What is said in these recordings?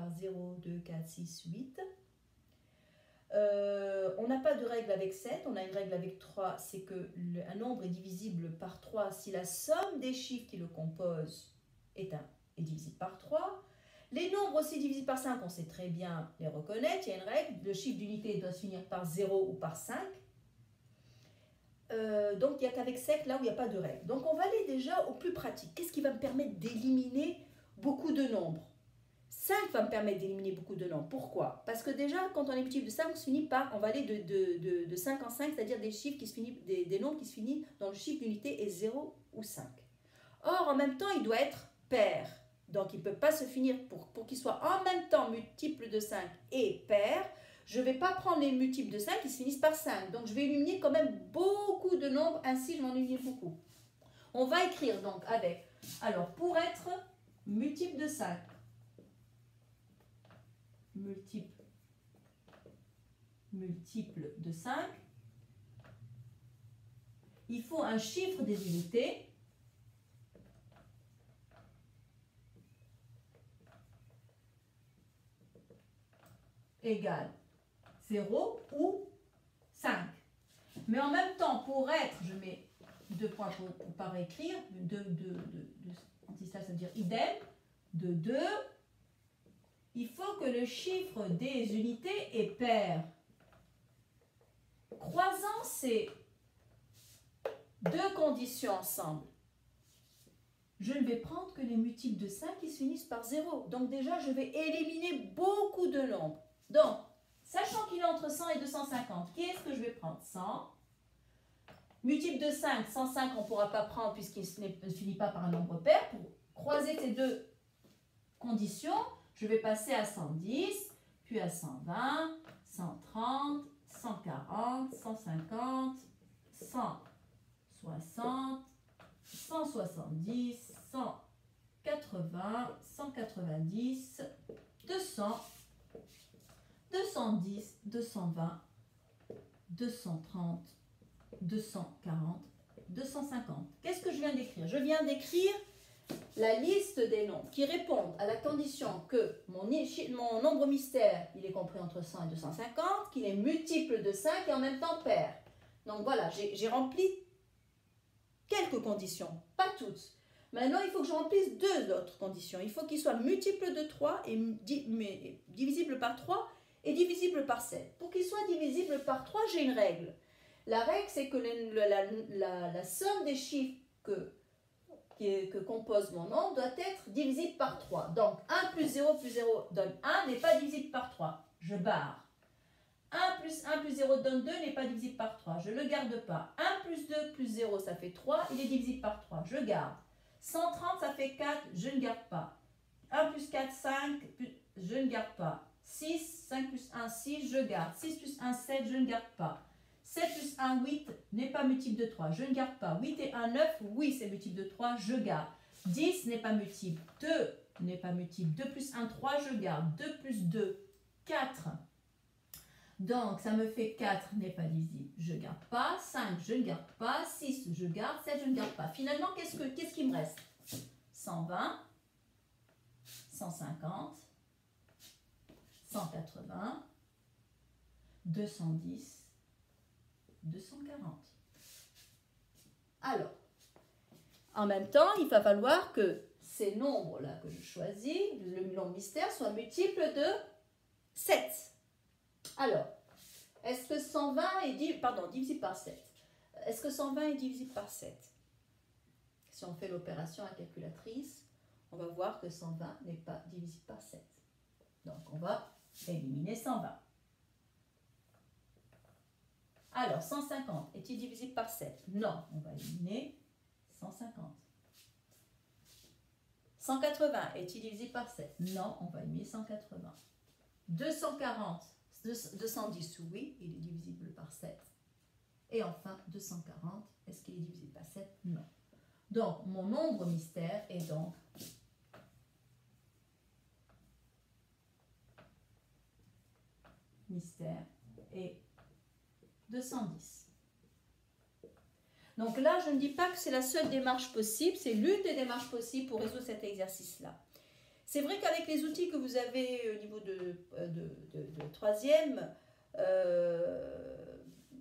par 0, 2, 4, 6, 8. On n'a pas de règle avec 7, on a une règle avec 3, c'est qu'un nombre est divisible par 3 si la somme des chiffres qui le composent est divisible par 3. Les nombres aussi divisibles par 5, on sait très bien les reconnaître, il y a une règle, le chiffre d'unité doit se finir par 0 ou par 5. Donc il n'y a qu'avec 7 là où il n'y a pas de règle. Donc on va aller déjà au plus pratique. Qu'est-ce qui va me permettre d'éliminer beaucoup de nombres? 5 va me permettre d'éliminer beaucoup de nombres. Pourquoi? Parce que déjà, quand on est multiple de 5, on se finit par, on va aller de 5 en 5, c'est-à-dire des chiffres qui se finissent, des nombres qui se finissent dans le chiffre d'unité est 0 ou 5. Or, en même temps, il doit être pair. Donc, il ne peut pas se finir, pour qu'il soit en même temps multiple de 5 et pair, je ne vais pas prendre les multiples de 5 qui se finissent par 5. Donc, je vais éliminer quand même beaucoup de nombres, ainsi je m'en élimine beaucoup. On va écrire donc avec, alors pour être multiple de 5, multiple de 5, il faut un chiffre des unités égal 0 ou 5. Mais en même temps, pour être, je mets 2 points pour ne pas réécrire, ça veut dire idem, de 2, il faut que le chiffre des unités est pair. Croisant ces deux conditions ensemble, je ne vais prendre que les multiples de 5 qui se finissent par 0. Donc déjà, je vais éliminer beaucoup de nombres. Donc, sachant qu'il est entre 100 et 250, qui est-ce que je vais prendre? 100. Multiple de 5, 105, on ne pourra pas prendre puisqu'il ne finit pas par un nombre pair. Pour croiser ces deux conditions, je vais passer à 110, puis à 120, 130, 140, 150, 160, 170, 180, 190, 200, 210, 220, 230, 240, 250. Qu'est-ce que je viens d'écrire? Je viens d'écrire la liste des nombres qui répondent à la condition que mon nombre mystère, il est compris entre 100 et 250, qu'il est multiple de 5 et en même temps pair. Donc voilà, j'ai rempli quelques conditions, pas toutes. Maintenant, il faut que je remplisse deux autres conditions. Il faut qu'il soit multiple de 3 et divisible par 3 et divisible par 7. Pour qu'il soit divisible par 3, j'ai une règle. La règle, c'est que la somme des chiffres que compose mon nombre doit être divisible par 3. Donc, 1 plus 0 donne 1 n'est pas divisible par 3. Je barre. 1 plus 0 donne 2 n'est pas divisible par 3. Je ne le garde pas. 1 plus 2 plus 0, ça fait 3. Il est divisible par 3. Je garde. 130, ça fait 4. Je ne garde pas. 1 plus 4, 5. Je ne garde pas. 6, 5 plus 1, 6. Je garde. 6 plus 1, 7. Je ne garde pas. 7 plus 1, 8 n'est pas multiple de 3. Je ne garde pas. 8 et 1, 9. Oui, c'est multiple de 3. Je garde. 10 n'est pas multiple. 2 n'est pas multiple. 2 plus 1, 3. Je garde. 2 plus 2, 4. Donc, ça me fait 4 n'est pas divisible. Je ne garde pas. 5, je ne garde pas. 6, je garde. 7, je ne garde pas. Finalement, qu'est-ce qui me reste? 120, 150, 180, 210, 240. Alors, en même temps, il va falloir que ces nombres-là que je choisis, le nombre mystère, soient multiples de 7. Alors, est-ce que 120 est divisible par 7? Est-ce que 120 est divisible par 7? Si on fait l'opération à la calculatrice, on va voir que 120 n'est pas divisible par 7. Donc, on va éliminer 120. Alors, 150, est-il divisible par 7? Non, on va éliminer 150. 180, est-il divisible par 7? Non, on va éliminer 180. 240, 210, oui, il est divisible par 7. Et enfin, 240, est-ce qu'il est divisible par 7? Non. Donc, mon nombre mystère est donc mystère est 210. Donc là, je ne dis pas que c'est la seule démarche possible, c'est l'une des démarches possibles pour résoudre cet exercice-là. C'est vrai qu'avec les outils que vous avez au niveau de troisième,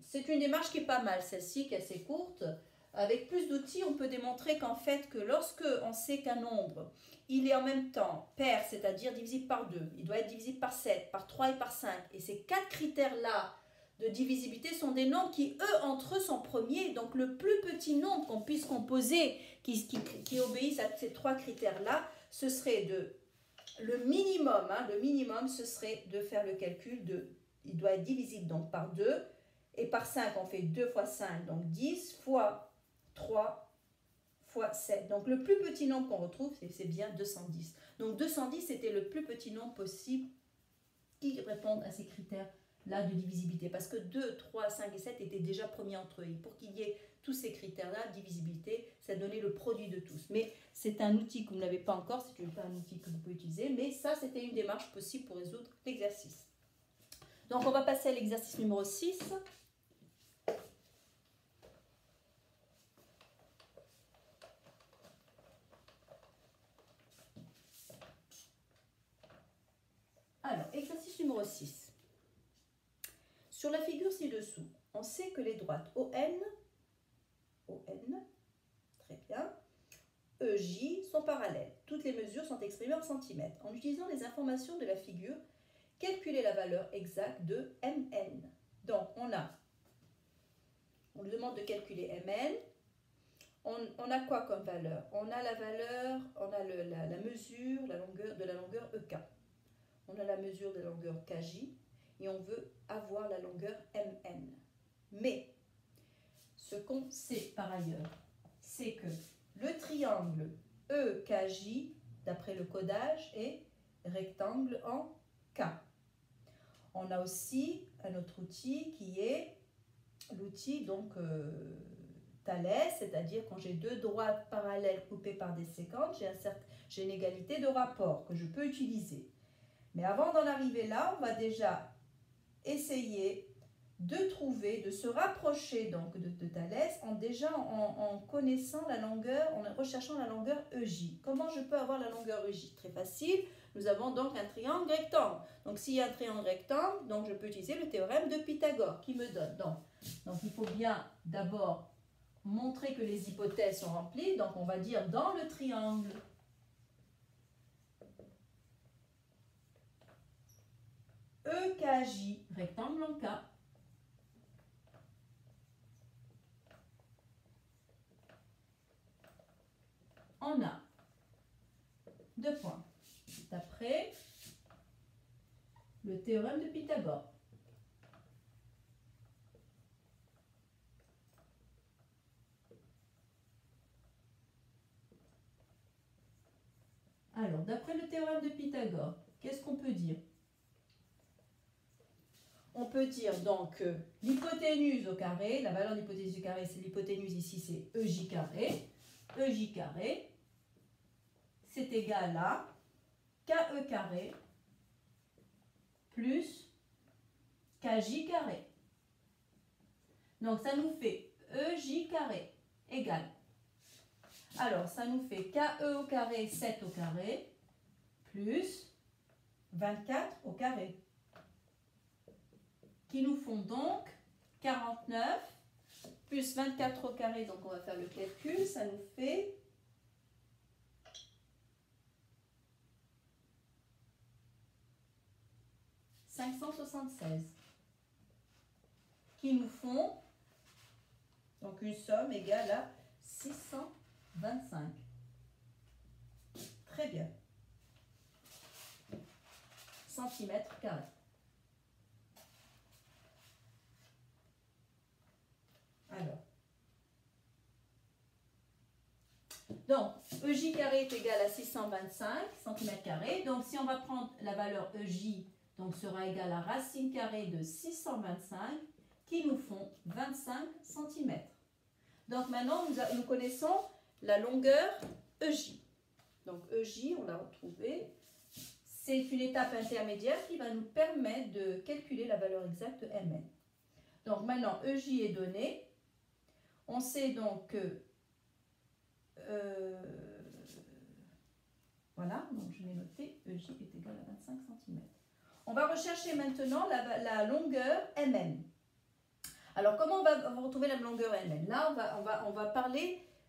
c'est une démarche qui est pas mal, celle-ci, qui est assez courte. Avec plus d'outils, on peut démontrer qu'en fait, que lorsque on sait qu'un nombre, il est en même temps pair, c'est-à-dire divisible par 2, il doit être divisible par 7, par 3 et par 5, et ces 4 critères-là de divisibilité sont des nombres qui, eux, entre eux, sont premiers. Donc, le plus petit nombre qu'on puisse composer, qui obéissent à ces 3 critères-là, ce serait le minimum, ce serait de faire le calcul il doit être divisible donc par 2, et par 5, on fait 2 fois 5, donc 10, fois 3, fois 7. Donc, le plus petit nombre qu'on retrouve, c'est bien 210. Donc, 210, c'était le plus petit nombre possible qui répond à ces critères-là de divisibilité. Parce que 2, 3, 5 et 7 étaient déjà premiers entre eux. Et pour qu'il y ait tous ces critères-là, divisibilité, ça donnait le produit de tous. Mais c'est un outil que vous n'avez pas encore, c'est pas un outil que vous pouvez utiliser. Mais ça, c'était une démarche possible pour résoudre l'exercice. Donc, on va passer à l'exercice numéro 6. Alors, exercice numéro 6. Sur la figure ci-dessous, on sait que les droites ON, très bien, EJ sont parallèles. Toutes les mesures sont exprimées en centimètres. En utilisant les informations de la figure, calculez la valeur exacte de MN. Donc, on nous demande de calculer MN. On a quoi comme valeur? On a la valeur, on a la mesure de la longueur EK. On a la mesure de la longueur KJ et on veut avoir la longueur MN. Mais, ce qu'on sait par ailleurs, c'est que le triangle EKJ, d'après le codage, est rectangle en K. On a aussi un autre outil qui est l'outil Thalès, c'est-à-dire quand j'ai deux droites parallèles coupées par des séquences, j'ai une égalité de rapport que je peux utiliser. Mais avant d'en arriver là, on va déjà essayer de se rapprocher donc de Thalès en connaissant la longueur, en recherchant la longueur EJ. Comment je peux avoir la longueur EJ? Très facile, nous avons donc un triangle rectangle. Donc s'il y a un triangle rectangle, donc je peux utiliser le théorème de Pythagore qui me donne. Donc il faut bien d'abord montrer que les hypothèses sont remplies. Donc on va dire dans le triangle EKJ, rectangle en K, on a 2 points, d'après le théorème de Pythagore. Alors, d'après le théorème de Pythagore, qu'est-ce qu'on peut dire? On peut dire donc l'hypoténuse au carré, la valeur de l'hypoténuse au carré, c'est l'hypoténuse ici, c'est EJ carré. EJ carré, c'est égal à KE carré plus KJ carré. Donc, ça nous fait EJ carré égale. Alors, ça nous fait KE au carré, 7 au carré, plus 24 au carré. Qui nous font donc 49 plus 24 au carré, donc on va faire le calcul, ça nous fait 576, qui nous font donc une somme égale à 625. Très bien. Centimètres carrés. Alors, donc, EJ carré est égal à 625 cm². Donc, si on va prendre la valeur EJ, donc sera égal à racine carrée de 625, qui nous font 25 cm. Donc, maintenant, nous connaissons la longueur EJ. Donc, EJ, on l'a retrouvé. C'est une étape intermédiaire qui va nous permettre de calculer la valeur exacte de Mn. Donc, maintenant, EJ est donné. On sait donc que Voilà, donc je vais noter EJ est égal à 25 cm. On va rechercher maintenant la longueur MM. Alors, comment on va retrouver la longueur MM? Là,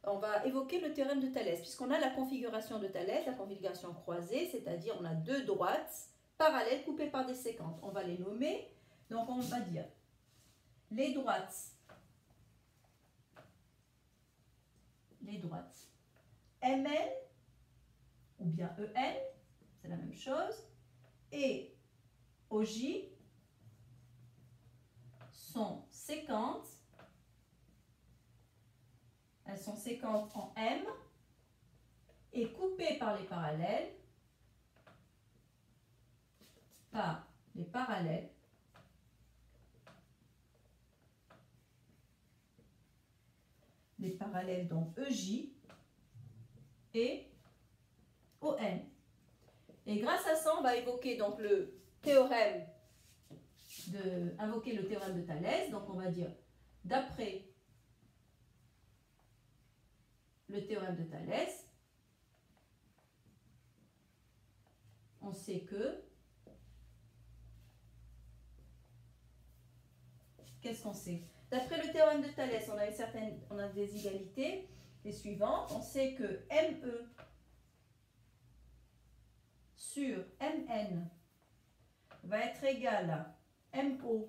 on va évoquer le théorème de Thalès, puisqu'on a la configuration de Thalès, la configuration croisée, c'est-à-dire on a deux droites parallèles coupées par des séquentes. On va les nommer, donc on va dire les droites MN ou bien EN, c'est la même chose, et OJ sont séquentes, elles sont séquentes en M et coupées par les parallèles donc EJ et ON. Et grâce à ça, on va évoquer donc le théorème de Thalès. Donc on va dire, d'après le théorème de Thalès, on sait que, qu'est-ce qu'on sait? D'après le théorème de Thalès, on a des égalités, les suivantes. On sait que ME sur MN va être égal à ME,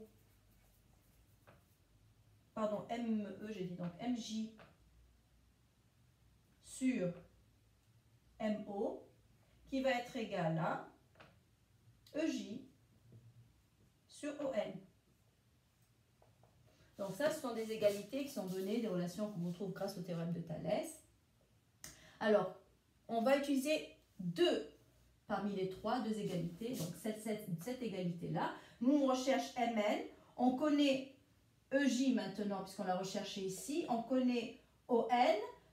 j'ai dit donc MJ sur MO, qui va être égal à EJ sur ON. Donc ça, ce sont des égalités qui sont données, des relations qu'on retrouve grâce au théorème de Thalès. Alors, on va utiliser parmi les deux égalités, donc cette égalité-là. Nous, on recherche MN, on connaît EJ maintenant, puisqu'on l'a recherché ici, on connaît ON,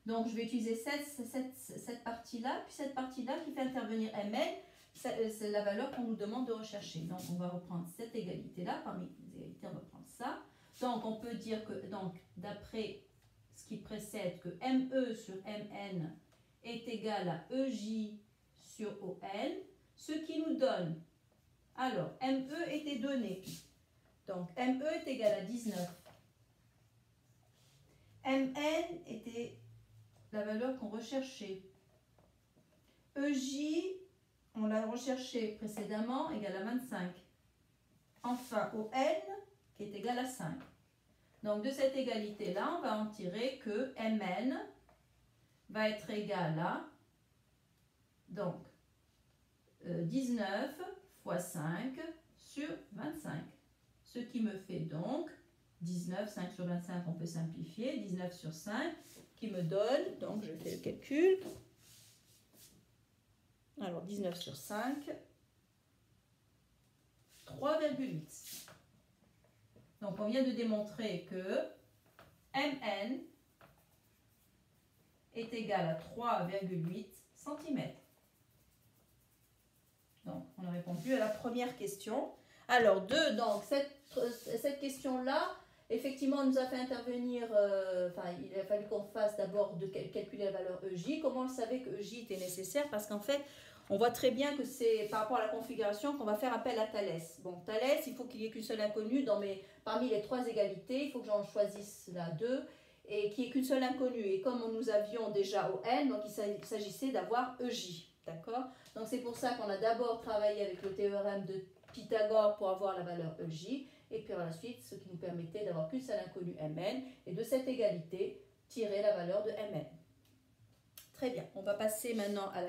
donc je vais utiliser cette partie-là, puis cette partie-là qui fait intervenir MN, c'est la valeur qu'on nous demande de rechercher. Donc on va reprendre cette égalité-là, parmi les égalités, on va prendre ça. Donc on peut dire que, d'après ce qui précède, que ME sur MN est égal à EJ sur ON, ce qui nous donne, alors ME était donné, donc ME est égal à 19. MN était la valeur qu'on recherchait. EJ, on l'a recherché précédemment, égal à 25. Enfin, ON, qui est égal à 5. Donc, de cette égalité-là, on va en tirer que MN va être égal à, donc, 19 fois 5 sur 25. Ce qui me fait donc 19, 5 sur 25, on peut simplifier, 19 sur 5, qui me donne, donc je fais le calcul, alors 19 sur 5, 3,8. Donc on vient de démontrer que MN est égal à 3,8 cm. Donc on a répondu à la première question. Alors donc cette question-là, effectivement, nous a fait intervenir, il a fallu qu'on fasse d'abord calculer la valeur EJ. Comment on savait que EJ était nécessaire? Parce qu'en fait, on voit très bien que c'est par rapport à la configuration qu'on va faire appel à Thalès. Bon, Thalès, il faut qu'il n'y ait qu'une seule inconnue. Parmi les trois égalités, il faut que j'en choisisse la 2 et qu'il n'y ait qu'une seule inconnue. Et comme nous avions déjà ON, donc il s'agissait d'avoir EJ. D'accord? Donc c'est pour ça qu'on a d'abord travaillé avec le théorème de Pythagore pour avoir la valeur EJ. Et puis par la suite, ce qui nous permettait d'avoir qu'une seule inconnue MN, et de cette égalité, tirer la valeur de MN. Très bien, on va passer maintenant à la